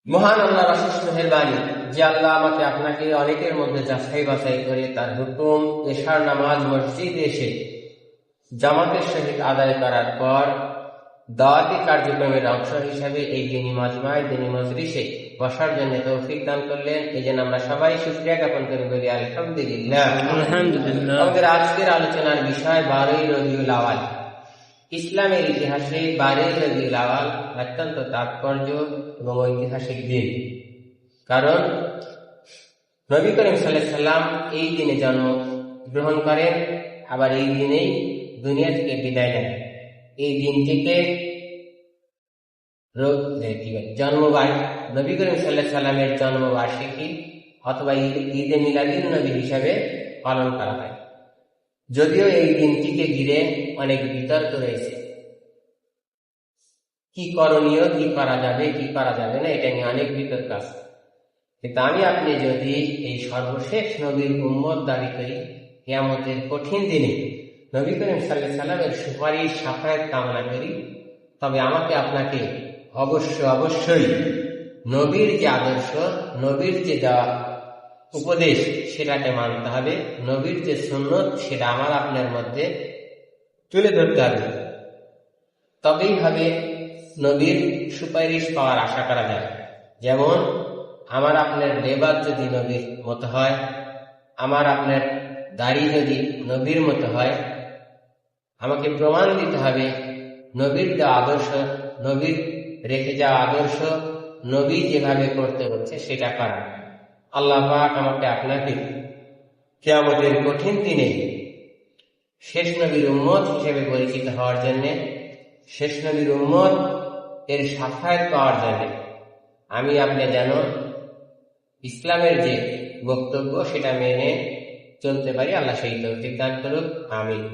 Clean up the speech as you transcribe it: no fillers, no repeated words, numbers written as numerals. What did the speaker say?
মহান আল্লাহর অশেষ মেহেরবানি যে আল্লাহ আমাকে আপনাকে অনেকের মধ্যে যাচাই বাছাই করে তার হুকুম এশার নামাজ মসজিদে এসে জামাতের সহিত আদায় করার পর দাওয়াতি কার্যক্রমের অংশ হিসাবে এই দিনী মাজমায় দিনী মজলিসে বসার জন্য তৌফিক দান করলেন। এই জন্য আমরা সবাই শুকরিয়া জ্ঞাপন করে বলি আলহামদুলিল্লাহ। আমাদের আজকের আলোচনার বিষয় 12ই রবিউল আওয়াল। ইসলামের ইতিহাসে 12ই রবিউল আওয়াল অত্যন্ত তাৎপর্য এবং ঐতিহাসিক দিন। কারণ নবী করিম সাল্লাল্লাহু আলাইহি সাল্লাম এই দিনে জন্ম গ্রহণ করেন, আবার এই দিনেই দুনিয়া থেকে বিদায় নেন। এই দিনটিকে নবী করিম সাল্লাল্লাহু আলাইহি সাল্লামের জন্মবার্ষিকী অথবা ঈদে মিলাদুন নবী হিসাবে পালন করা হয়। যদিও এই দিনটিকে ঘিরে অনেক বিতর্ক রয়েছে, কি করণীয়, কি করা যাবে, কি করা যাবে না, এটা নিয়ে অনেক বিতর্ক আছে। কিন্তু আমি আপনি যদি এই সর্বশেষ নবীর উম্মত দাবি করি, কিয়ামতের কঠিন দিনে নবী করিম সাল্লাল্লাহু আলাইহি সাল্লামের সুপারিশ সাফায়াত কামনা করি, তবে আমাকে আপনাকে অবশ্যই নবীর যে আদর্শ, নবীর যে দেওয়া উপদেশ সেটাকে মানতে হবে। নবীর যে সুন্নত সেটা আমার আপনার মধ্যে তুলে ধরতে হবে, তবেই হবে নবীর সুপারিশ পাওয়ার আশা করা যায়। যেমন আমার আপনার লেবাস যদি নবীর মতো হয়, আমার আপনার দাড়ি যদি নবীর মতো হয়, আমাকে প্রমাণ দিতে হবে নবীর দেওয়া আদর্শ, নবীর রেখে যাওয়া আদর্শ, নবী যেভাবে করতে হচ্ছে সেটা করা। আল্লাহ পাক আমাকে আপনাকে কিয়ামতের কঠিন দিনে শেষ নবীর উম্মত হিসেবে পরিচিত হওয়ার জন্য, শেষ নবীর উম্মত এর সাফায়াত পাওয়ার জন্য আমি আপনি যেন ইসলামের যে বক্তব্য সেটা মেনে চলতে পারি। আল্লাহ সেই তৌফিক দান করুক। আমিন।